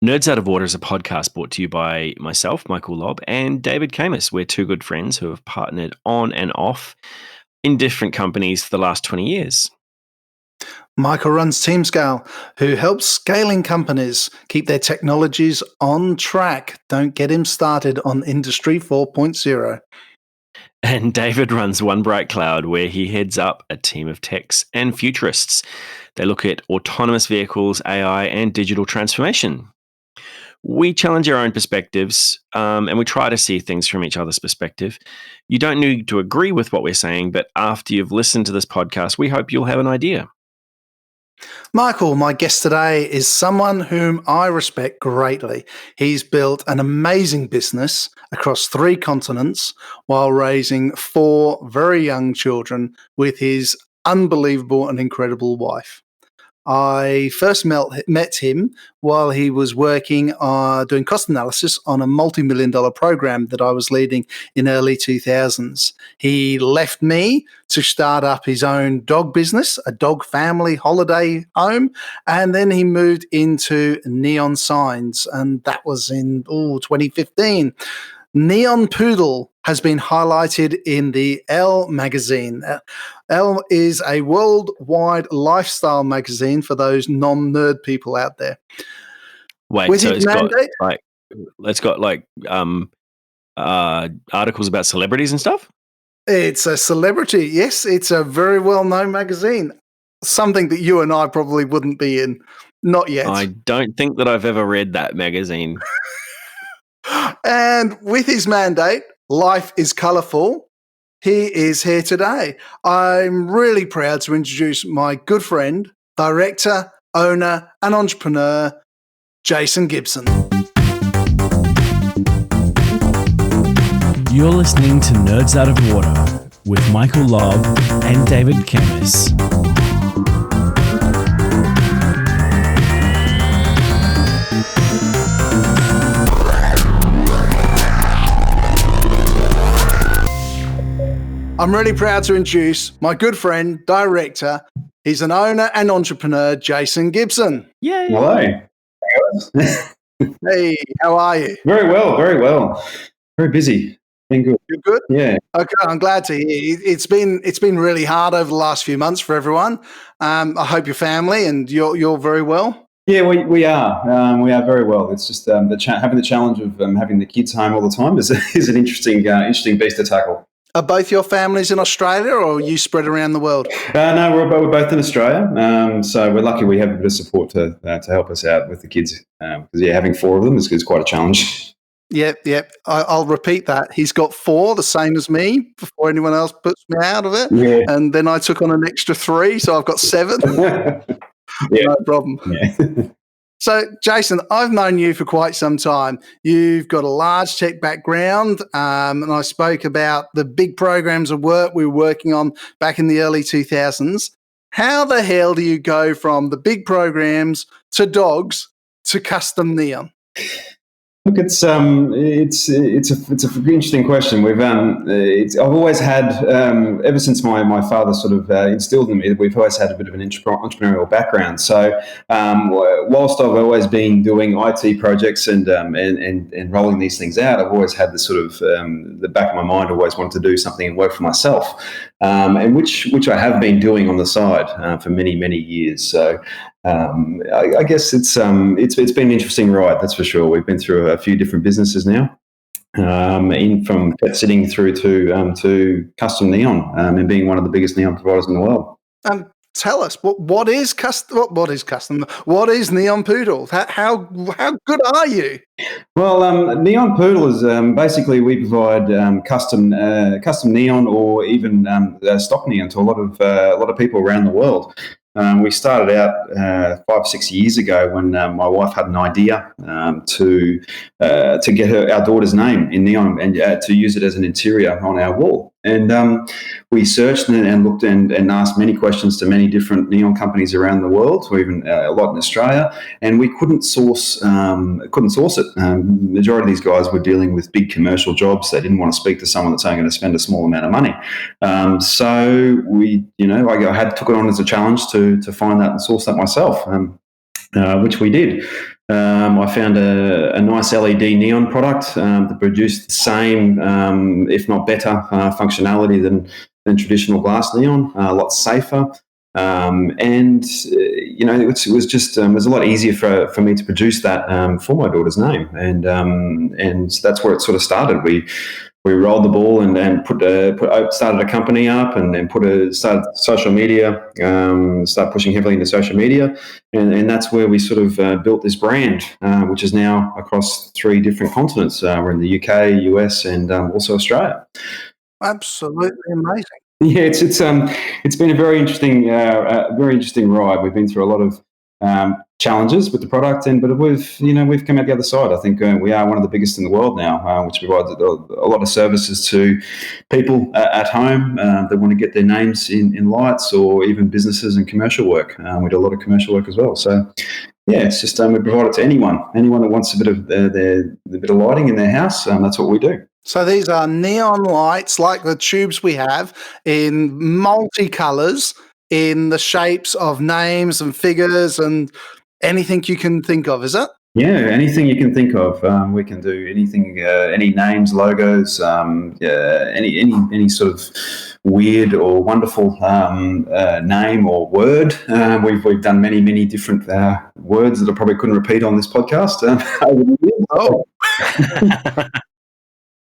Nerds Out of Water is a podcast brought to you by myself, Michael Lobb, and David Camus. We're two good friends who have partnered on and off in different companies for the last 20 years. Michael runs TeamScale, who helps scaling companies keep their technologies on track. Don't get him started on Industry 4.0. And David runs One Bright Cloud, where he heads up a team of techs and futurists. They look at autonomous vehicles, AI, and digital transformation. We challenge our own perspectives and we try to see things from each other's perspective. You don't need to agree with what we're saying, but after you've listened to this podcast, we hope you'll have an idea. Michael, my guest today, is someone whom I respect greatly. He's built an amazing business across 3 continents while raising 4 very young children with his unbelievable and incredible wife. I first met him while he was working doing cost analysis on a multi-million-dollar program that I was leading in early 2000s. He left me to start up his own dog business, a dog family holiday home, and then he moved into Neon Signs, and that was in 2015. Neon Poodle has been highlighted in the Elle magazine. Elle is a worldwide lifestyle magazine for those non-nerd people out there. Wait, With so his it's got articles about celebrities and stuff? It's a celebrity, yes. It's a very well-known magazine. Something that you and I probably wouldn't be in. Not yet. I don't think that I've ever read that magazine. And with his mandate, Life is Colourful, he is here today. I'm really proud to introduce my good friend, director, owner, and entrepreneur, Jason Gibson. You're listening to Nerds Out of Water with Michael Lobb and David Camus. I'm really proud to introduce my good friend, director, he's an owner and entrepreneur, Jason Gibson. Yay! Hello. Hey, how are you? Very well, very well. Very busy. Been good. You're good? Yeah. Okay, I'm glad to hear. It's been really hard over the last few months for everyone. I hope your family and you're very well. Yeah, we are. We are very well. It's just having the challenge of having the kids home all the time is an interesting beast to tackle. Are both your families in Australia, or are you spread around the world? No, we're both in Australia. So we're lucky we have a bit of support to help us out with the kids. Because having 4 of them is quite a challenge. Yep. I'll repeat that. He's got 4, the same as me, before anyone else puts me out of it. Yeah. And then I took on an extra 3, so I've got 7. Yeah. No problem. Yeah. So, Jason, I've known you for quite some time. You've got a large tech background, and I spoke about the big programs of work we were working on back in the early 2000s. How the hell do you go from the big programs to dogs to custom neon? Look, it's an interesting question. I've always had, ever since my father sort of instilled in me, that we've always had a bit of an entrepreneurial background. So, whilst I've always been doing IT projects and rolling these things out, I've always had this sort of the back of my mind. Always wanted to do something and work for myself, and which I have been doing on the side for many years. So. I guess it's been an interesting ride, that's for sure. We've been through a few different businesses now, from pet sitting through to custom neon, and being one of the biggest neon providers in the world. Tell us what is custom? What is Neon Poodle? How good are you? Well, Neon Poodle is basically we provide custom neon or even stock neon to a lot of people around the world. We started out 5-6 years ago when my wife had an idea to get our daughter's name in neon and to use it as an interior on our wall. And we searched and looked and asked many questions to many different neon companies around the world, or even a lot in Australia, and we couldn't source it. Majority of these guys were dealing with big commercial jobs. They didn't want to speak to someone that's only going to spend a small amount of money. So we, I took it on as a challenge to find that and source that myself, which we did. I found a nice LED neon product that produced the same, if not better, functionality than traditional glass neon. A lot safer, and it was just it was a lot easier for me to produce that for my daughter's name, and that's where it sort of started. We rolled the ball and started a company up and started social media, started pushing heavily into social media, and that's where we sort of built this brand, which is now across 3 different continents. We're in the UK, US, and also Australia. Absolutely amazing. Yeah, it's been a very interesting ride. We've been through a lot of challenges with the product, but we've come out the other side. I think we are one of the biggest in the world now, which provides a lot of services to people at home that want to get their names in lights, or even businesses and commercial work. We do a lot of commercial work as well. So yeah, it's just we provide it to anyone that wants a bit of bit of lighting in their house. That's what we do. So these are neon lights like the tubes we have in multicolours, in the shapes of names and figures and anything you can think of, is it? Yeah, anything you can think of. We can do anything, any names, logos, any sort of weird or wonderful name or word. We've done many different words that I probably couldn't repeat on this podcast. Oh.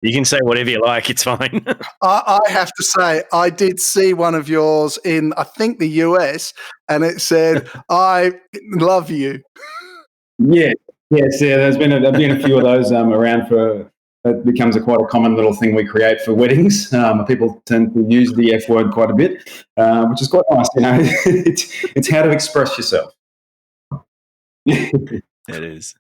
You can say whatever you like, it's fine. I have to say, I did see one of yours in, I think, the US, and it said, "I love you." Yeah, yes, yeah. There's been a few of those around for. It becomes quite a common little thing we create for weddings. People tend to use the F word quite a bit, which is quite nice. It's how to express yourself. It is.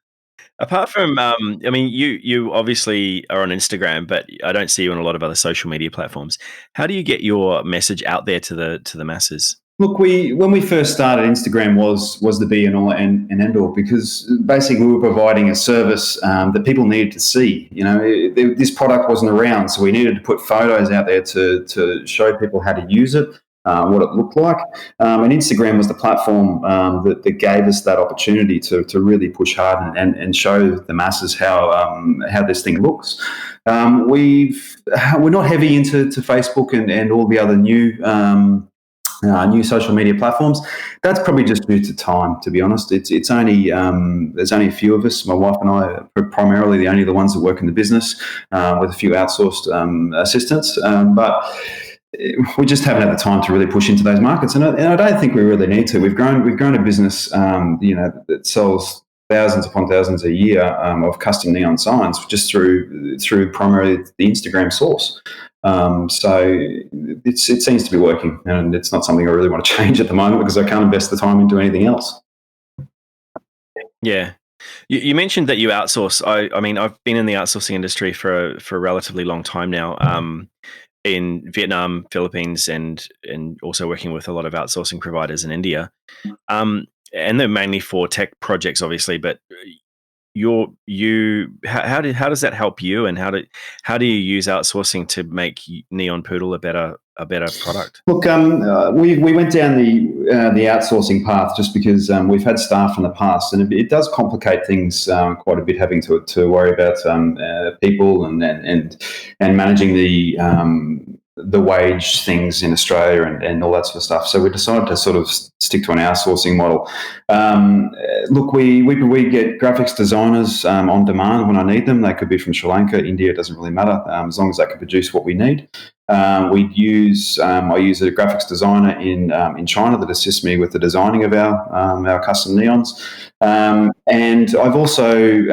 Apart from, you obviously are on Instagram, but I don't see you on a lot of other social media platforms. How do you get your message out there to the masses? Look, when we first started, Instagram was the be and all and end all, because basically we were providing a service that people needed to see. This product wasn't around, so we needed to put photos out there to show people how to use it. What it looked like, and Instagram was the platform that gave us that opportunity to really push hard and show the masses how this thing looks. We're not heavy into Facebook and all the other new social media platforms. That's probably just due to time, to be honest. It's only there's only a few of us. My wife and I are primarily the ones that work in the business, with a few outsourced assistants, but we just haven't had the time to really push into those markets, and I don't think we really need to. We've grown a business, that sells thousands upon thousands a year of custom neon signs just through primarily the Instagram source. So it seems to be working, and it's not something I really want to change at the moment because I can't invest the time into anything else. Yeah. You mentioned that you outsource. I've been in the outsourcing industry for a relatively long time now. In Vietnam, Philippines, and also working with a lot of outsourcing providers in India. And they're mainly for tech projects, obviously, but how does that help you, and how do you use outsourcing to make Neon Poodle a better product? Look, we went down the outsourcing path just because we've had staff in the past, and it does complicate things quite a bit, having to worry about people and managing the wage things in Australia and all that sort of stuff. So we decided to sort of stick to an outsourcing model. Look, we get graphics designers on demand when I need them. They could be from Sri Lanka, India, it doesn't really matter, as long as they can produce what we need. I use a graphics designer in China that assists me with the designing of our custom neons. And I've also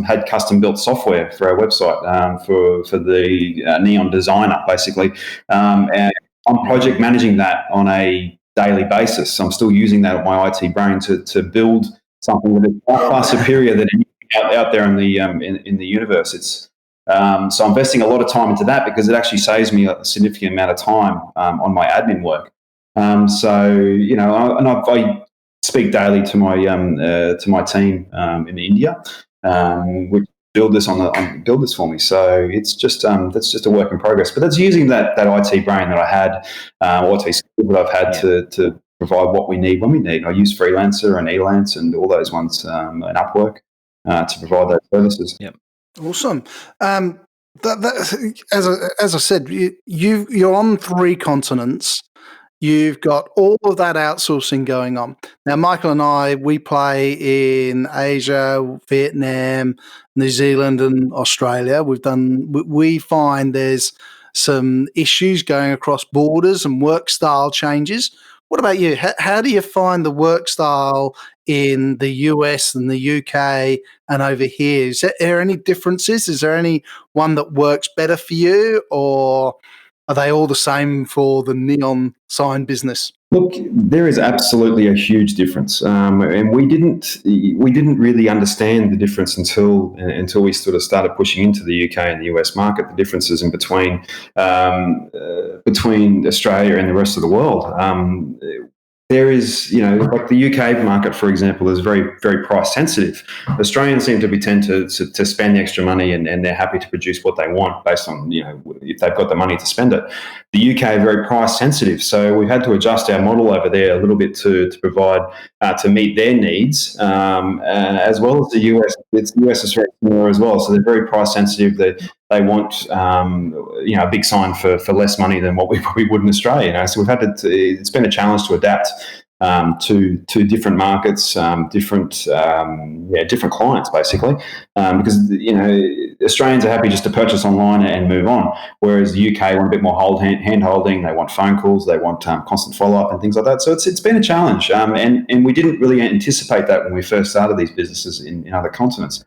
had custom built software for our website for the neon designer, basically. And I'm project managing that on a daily basis. So I'm still using that at my IT brain to build something that is far superior than anything out there in the universe. So I'm investing a lot of time into that because it actually saves me a significant amount of time on my admin work. I speak daily to my team in India, which build this build this for me. So it's just that's just a work in progress. But that's using that IT brain that I had, or IT skill that I've had to provide what we need when we need. I use Freelancer and Elance and all those ones, and Upwork to provide those services. Yep. Awesome. As I said, you're on 3 continents. You've got all of that outsourcing going on. Now, Michael and I, we play in Asia, Vietnam, New Zealand, and Australia. We find there's some issues going across borders and work style changes. What about you? How do you find the work style in the US and the UK and over here? Is there any differences? Is there any one that works better for you, or are they all the same for the neon sign business? Look, there is absolutely a huge difference, and we didn't really understand the difference until we sort of started pushing into the UK and the US market. The differences in between Australia and the rest of the world. There is, like the UK market, for example, is very, very price sensitive. Australians seem to tend to spend the extra money, and they're happy to produce what they want based on, if they've got the money to spend it. The UK is very price sensitive, so we've had to adjust our model over there a little bit to provide to meet their needs, as well as the US. The US is very similar as well, so they're very price sensitive. They want a big sign for less money than what we probably would in Australia. So we've had it's been a challenge to adapt to different markets, different clients basically, because Australians are happy just to purchase online and move on, whereas the UK want a bit more hand holding. They want phone calls, they want constant follow up and things like that. So it's been a challenge, and we didn't really anticipate that when we first started these businesses in other continents.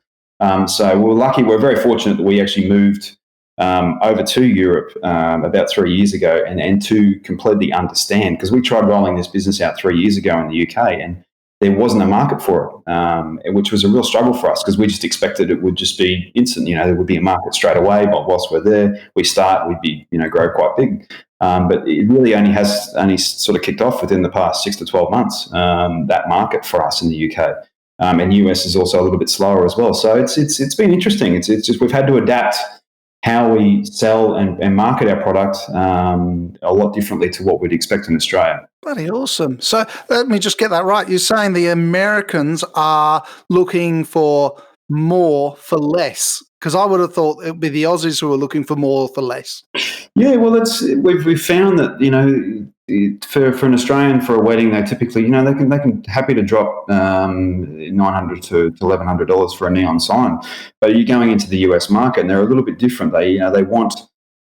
So we're lucky. We're very fortunate that we actually moved over to Europe about 3 years ago, and to completely understand, because we tried rolling this business out 3 years ago in the UK, and there wasn't a market for it, which was a real struggle for us, because we just expected it would just be instant. There would be a market straight away, but whilst we're there, we'd be grow quite big. But it really only sort of kicked off within the past 6 to 12 months, that market for us in the UK. And US is also a little bit slower as well. So it's been interesting. It's just we've had to adapt how we sell and market our product a lot differently to what we'd expect in Australia. Bloody awesome. So let me just get that right. You're saying the Americans are looking for more for less, because I would have thought it would be the Aussies who are looking for more for less. Yeah, well, we've found that for an Australian, for a wedding, they typically they can happy to drop $900 to $1,100 for a neon sign, but you're going into the US market and they're a little bit different. They want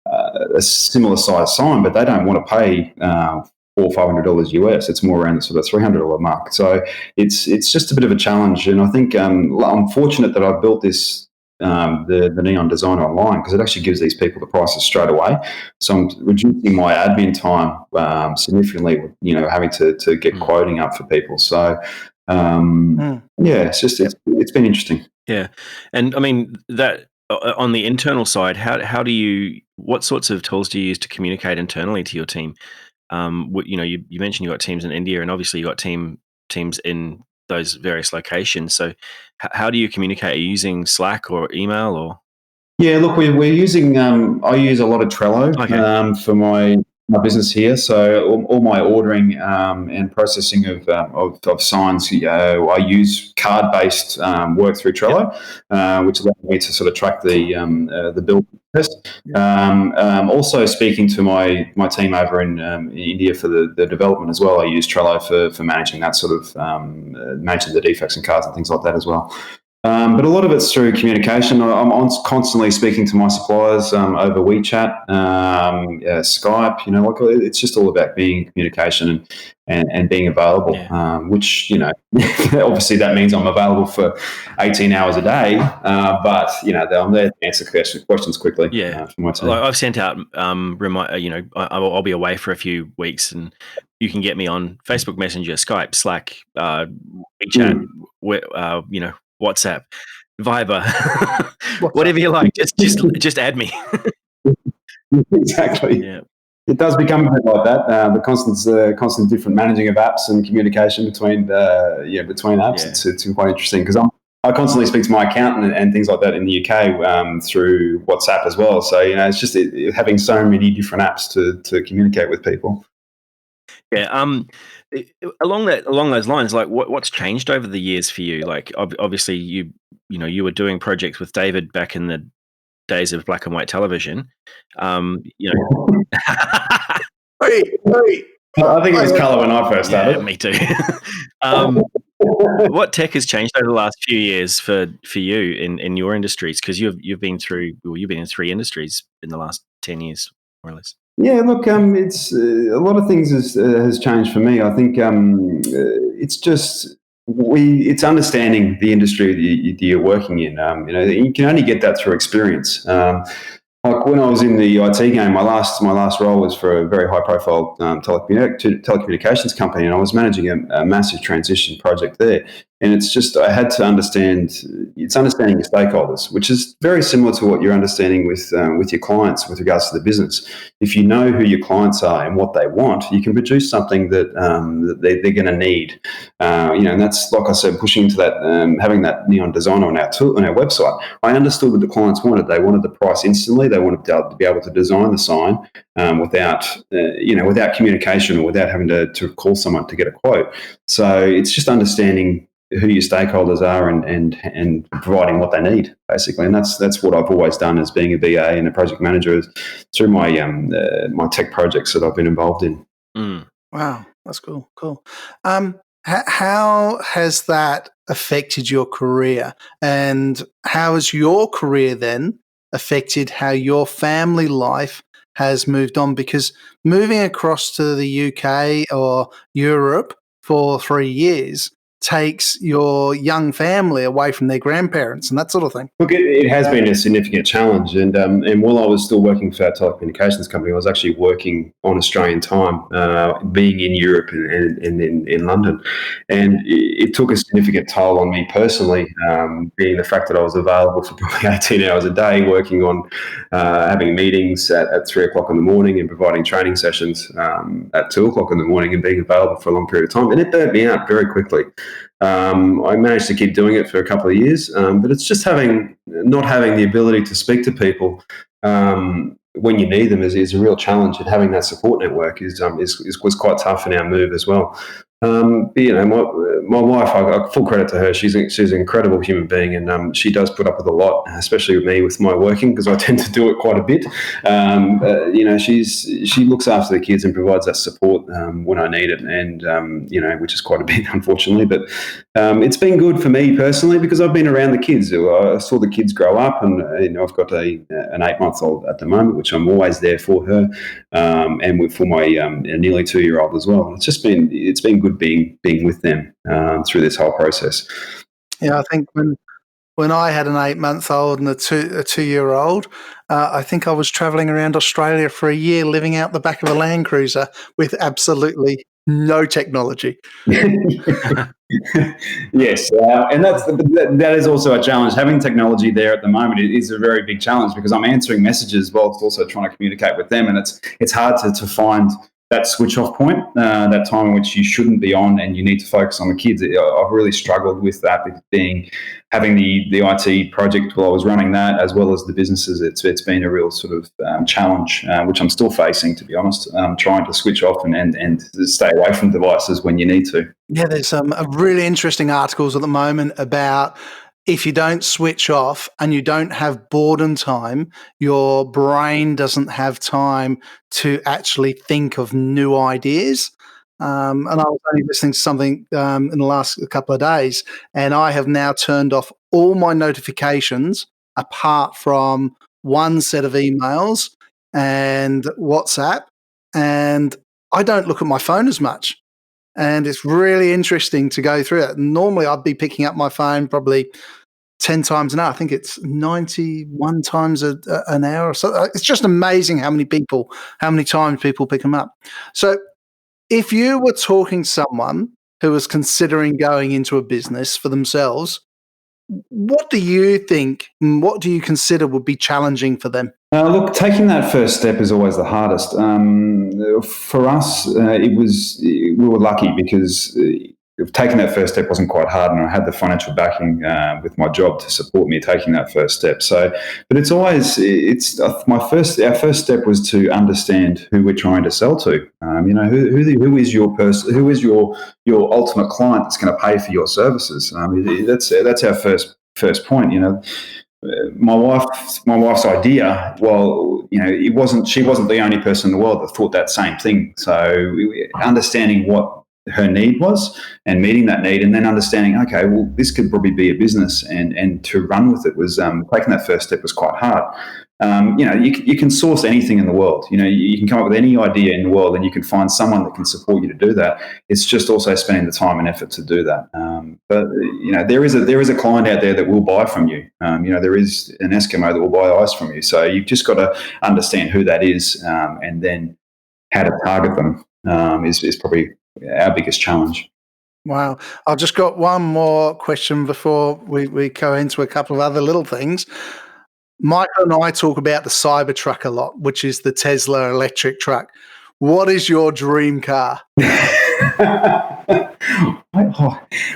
a similar size sign, but they don't want to pay $400 or $500 US. It's more around the sort of $300 mark. So it's just a bit of a challenge, and I think I'm fortunate that I built this. The Neon Designer online, because it actually gives these people the prices straight away. So I'm reducing my admin time significantly, having to get quoting up for people. So it's been interesting. Yeah. And I mean, that on the internal side, what sorts of tools do you use to communicate internally to your team? You mentioned you got teams in India, and obviously you got teams in those various locations. So how do you communicate? Are you using Slack or email or? Yeah, look, we're using, I use a lot of Trello for my business here. So all my ordering and processing of signs, I use card-based work through Trello, which allows me to sort of track the build process. Also speaking to my team over in India for the development as well, I use Trello for managing that sort of managing the defects and cards and things like that as well. But a lot of it's through communication. I'm constantly speaking to my suppliers over WeChat, Skype. It's just all about being in communication and being available. Which obviously that means I'm available for 18 hours a day. But I'm there to answer questions quickly. For my team. I've sent out I'll be away for a few weeks, and you can get me on Facebook Messenger, Skype, Slack, WeChat, WhatsApp, Viber, whatever you like. Just add me. Exactly. Yeah. It does become a bit like that. The constant different managing of apps and communication between apps. It's quite interesting, because I constantly speak to my accountant and things like that in the UK through WhatsApp as well. So it's just having so many different apps to communicate with people. Yeah. Along those lines, like what's changed over the years for you? Like obviously you were doing projects with David back in the days of black and white television. You know, Wait. I think it was colour when I first yeah, started. me too. What tech has changed over the last few years for you in your industries? Because you've been in 3 industries in the last 10 years, more or less. Yeah, look, it's a lot of things has changed for me. I think it's just it's understanding the industry that you're working in. You can only get that through experience. Like when I was in the IT game, my last role was for a very high profile telecommunications company, and I was managing a massive transition project there. And it's just I had to understanding your stakeholders, which is very similar to what you're understanding with your clients with regards to the business. If you know who your clients are and what they want, you can produce something that they're going to need. And that's like I said, pushing into that, having that neon design on our website. I understood what the clients wanted. They wanted the price instantly. They wanted to be able to design the sign without communication or without having to call someone to get a quote. So it's just understanding who your stakeholders are and providing what they need, basically. And that's what I've always done as being a BA and a project manager through my my tech projects that I've been involved in. Mm. Wow, that's cool. How has that affected your career? And how has your career then affected how your family life has moved on? Because moving across to the UK or Europe for 3 years takes your young family away from their grandparents and that sort of thing. Look, it has been a significant challenge, and while I was still working for our telecommunications company, I was actually working on Australian time, being in Europe and in London, and it took a significant toll on me personally, being the fact that I was available for probably 18 hours a day, working on having meetings at 3 o'clock in the morning and providing training sessions at 2 o'clock in the morning, and being available for a long period of time, and it burnt me out very quickly. I managed to keep doing it for a couple of years, but it's just not having the ability to speak to people when you need them is a real challenge, and having that support network was quite tough in our move as well. My wife, I full credit to her. She's an incredible human being, and she does put up with a lot, especially with me with my working, because I tend to do it quite a bit. She looks after the kids and provides that support when I need it, and which is quite a bit, unfortunately. But it's been good for me personally because I've been around the kids. I saw the kids grow up, and I've got an 8-month-old at the moment, which I'm always there for her, and for my nearly 2-year-old as well. It's been good being with them through this whole process. Yeah, I think when I had an 8-month-old and a 2-year-old, I think I was travelling around Australia for a year, living out the back of a Land Cruiser with absolutely no technology. Yes, and that is also a challenge. Having technology there at the moment is a very big challenge because I'm answering messages whilst also trying to communicate with them, and it's hard to find that switch off point, that time in which you shouldn't be on and you need to focus on the kids. I've really struggled with that, having the IT project while I was running that, as well as the businesses. It's been a real sort of challenge, which I'm still facing, to be honest, trying to switch off and stay away from devices when you need to. Yeah, there's some really interesting articles at the moment about if you don't switch off and you don't have boredom time, your brain doesn't have time to actually think of new ideas. And I was only listening to something in the last couple of days, and I have now turned off all my notifications apart from one set of emails and WhatsApp, and I don't look at my phone as much. And it's really interesting to go through it. Normally, I'd be picking up my phone probably 10 times an hour. I think it's 91 times an hour. So it's just amazing how many times people pick them up. So if you were talking to someone who was considering going into a business for themselves, what do you think, what do you consider would be challenging for them? Look, taking that first step is always the hardest. For us, we were lucky because taking that first step wasn't quite hard, and I had the financial backing with my job to support me taking that first step. So, but our first step was to understand who we're trying to sell to. Who is your person? Who is your ultimate client that's going to pay for your services? That's our first point. My wife's idea. Well, she wasn't the only person in the world that thought that same thing. So understanding what her need was and meeting that need, and then understanding, okay, well, this could probably be a business, and to run with it was taking that first step was quite hard. You can source anything in the world. You can come up with any idea in the world, and you can find someone that can support you to do that. It's just also spending the time and effort to do that. But there is a client out there that will buy from you. There is an Eskimo that will buy ice from you. So you've just got to understand who that is, and then how to target them is probably our biggest challenge. Wow. I've just got one more question before we go into a couple of other little things. Michael and I talk about the Cybertruck a lot, which is the Tesla electric truck. What is your dream car?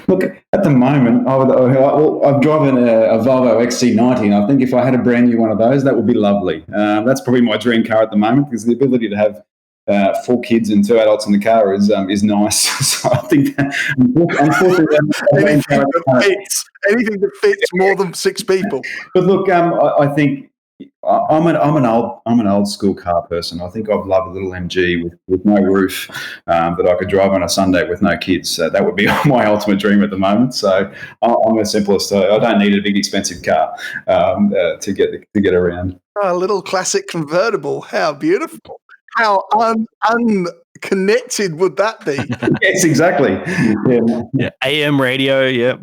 Look, at the moment, I'm driving a Volvo XC90, and I think if I had a brand new one of those, that would be lovely. That's probably my dream car at the moment, because the ability to have 4 kids and 2 adults in the car is nice. So I think that, unfortunately, anything that fits more than 6 people. But look, I think I'm an old school car person. I think I'd love a little MG with no roof that I could drive on a Sunday with no kids. That would be my ultimate dream at the moment. So I'm the simplest. I don't need a big expensive car to get around. A little classic convertible. How beautiful. How unconnected would that be? Yes, exactly. Yeah. AM radio, yep.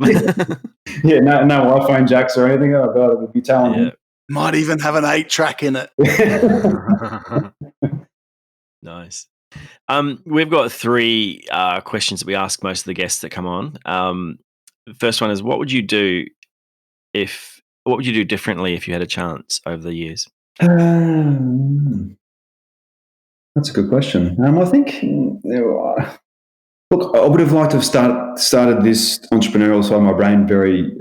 Yeah, no iPhone jacks or anything. Oh, God, it would be talented. Yeah. Might even have an 8-track in it. Nice. We've got 3 questions that we ask most of the guests that come on. The first one is, what would you do differently if you had a chance over the years? That's a good question. I think, look, I would have liked to have started this entrepreneurial side of my brain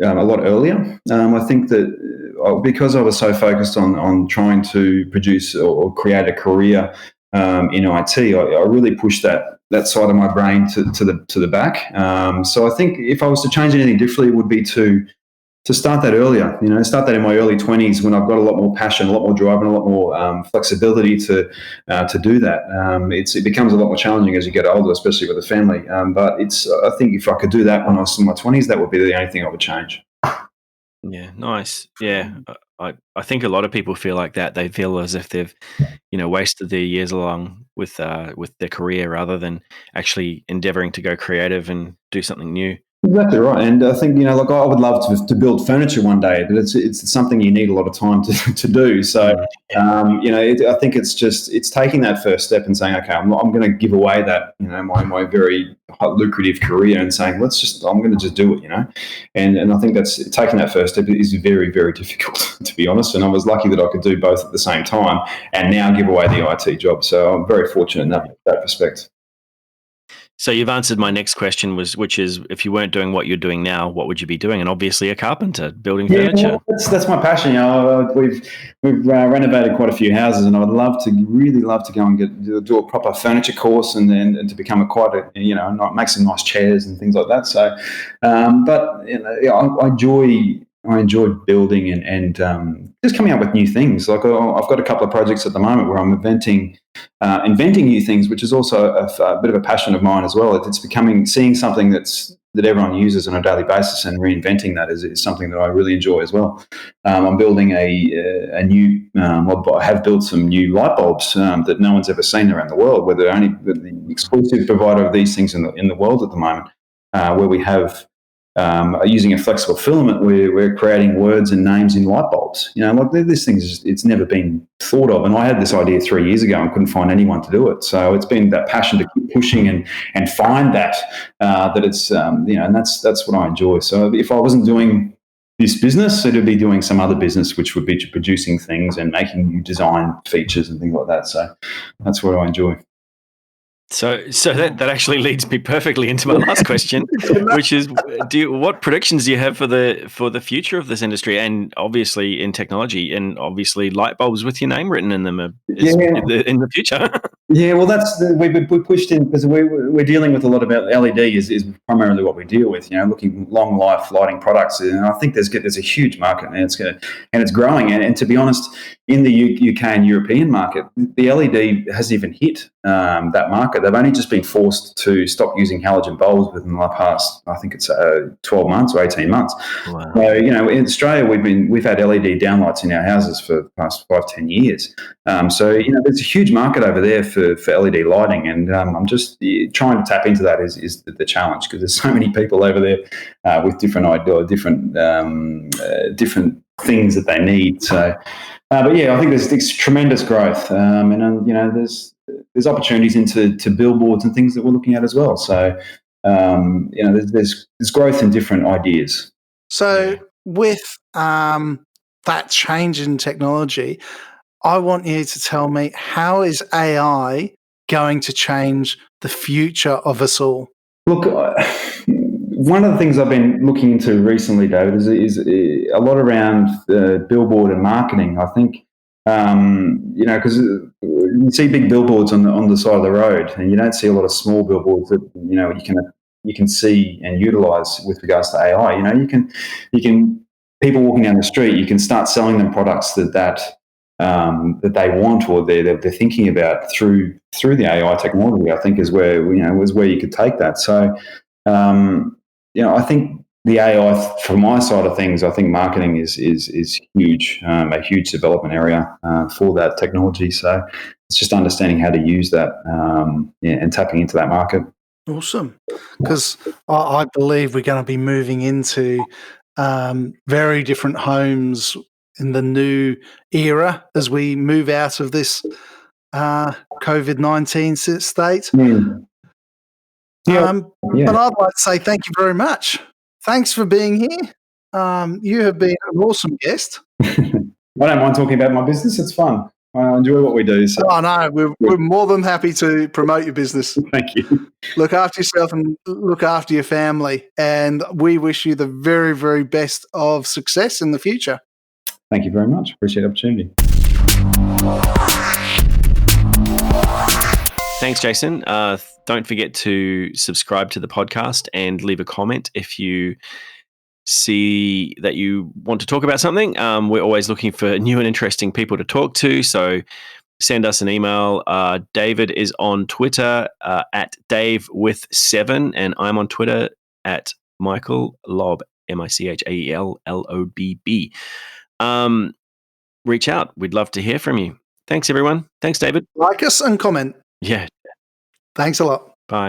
a lot earlier. I think that because I was so focused on trying to produce or create a career in IT, I really pushed that side of my brain to the back. So I think if I was to change anything differently, it would be to start that earlier, start that in my early 20s when I've got a lot more passion, a lot more drive, and a lot more flexibility to do that. It becomes a lot more challenging as you get older, especially with a family. But I think if I could do that when I was in my 20s, that would be the only thing I would change. Yeah, nice. Yeah, I think a lot of people feel like that. They feel as if they've, wasted their years along with their career rather than actually endeavoring to go creative and do something new. Exactly right, and I think I would love to build furniture one day, but it's something you need a lot of time to do. So I think it's taking that first step and saying, okay, I'm going to give away that my very lucrative career and saying I'm going to just do it, and I think that's taking that first step is very, very difficult, to be honest. And I was lucky that I could do both at the same time and now give away the IT job. So I'm very fortunate in that respect. So you've answered my next question, which is, if you weren't doing what you're doing now, what would you be doing? And obviously a carpenter, building furniture. That's my passion. We've renovated quite a few houses, and I would really love to go and do a proper furniture course and to become make some nice chairs and things like that. So, but I enjoy building and just coming up with new things. Like I've got a couple of projects at the moment where I'm inventing new things, which is also a bit of a passion of mine as well. It's seeing something that everyone uses on a daily basis and reinventing that is something that I really enjoy as well. I'm building a new. I have built some new light bulbs that no one's ever seen around the world. We're the exclusive provider of these things in the world at the moment, where we have. Using a flexible filament, we're creating words and names in light bulbs. This thing it's never been thought of. And I had this idea 3 years ago and couldn't find anyone to do it. So it's been that passion to keep pushing and find that it's, and that's what I enjoy. So if I wasn't doing this business, it'd be doing some other business, which would be producing things and making new design features and things like that. So that's what I enjoy. So that actually leads me perfectly into my last question, which is, what predictions do you have for the future of this industry, and obviously in technology, and obviously light bulbs with your name written in them is in the future? Yeah, well, we pushed in because we're dealing with a lot about LED is primarily what we deal with. Looking long life lighting products, and I think there's a huge market, and it's growing. And to be honest, in the UK and European market, the LED hasn't even hit that market. They've only just been forced to stop using halogen bulbs within the past, I think it's 12 months or 18 months. Wow. So in Australia, we've had LED downlights in our houses for the past 5-10 years. So there's a huge market over there for LED lighting, and I'm just trying to tap into that is the challenge, because there's so many people over there with different ideas, different things that they need. So, but yeah, I think there's tremendous growth, and there's opportunities into billboards and things that we're looking at as well. So there's growth in different ideas. So with that change in technology, I want you to tell me, how is AI going to change the future of us all? Look, one of the things I've been looking into recently, David, is a lot around billboard and marketing. I think, because you see big billboards on the side of the road, and you don't see a lot of small billboards that you can see and utilize with regards to AI. You can people walking down the street, you can start selling them products that they want, or they're thinking about through the AI technology. I think is where you could take that. So I think the AI, from my side of things, I think marketing is huge, a huge development area for that technology. So it's just understanding how to use that and tapping into that market. Awesome, because I believe we're going to be moving into very different homes in the new era as we move out of this COVID-19 state. Yeah. But I'd like to say thank you very much. Thanks for being here. You have been an awesome guest. I don't mind talking about my business. It's fun. I enjoy what we do. So. Oh, no, we're more than happy to promote your business. Thank you. Look after yourself and look after your family. And we wish you the very, very best of success in the future. Thank you very much. Appreciate the opportunity. Thanks, Jason. Don't forget to subscribe to the podcast and leave a comment if you see that you want to talk about something. We're always looking for new and interesting people to talk to, so send us an email. David is on Twitter at DaveWith7, and I'm on Twitter at Michael Lobb, MichaelLobb. Reach out. We'd love to hear from you. Thanks, everyone. Thanks, David. Like us and comment. Yeah. Thanks a lot. Bye.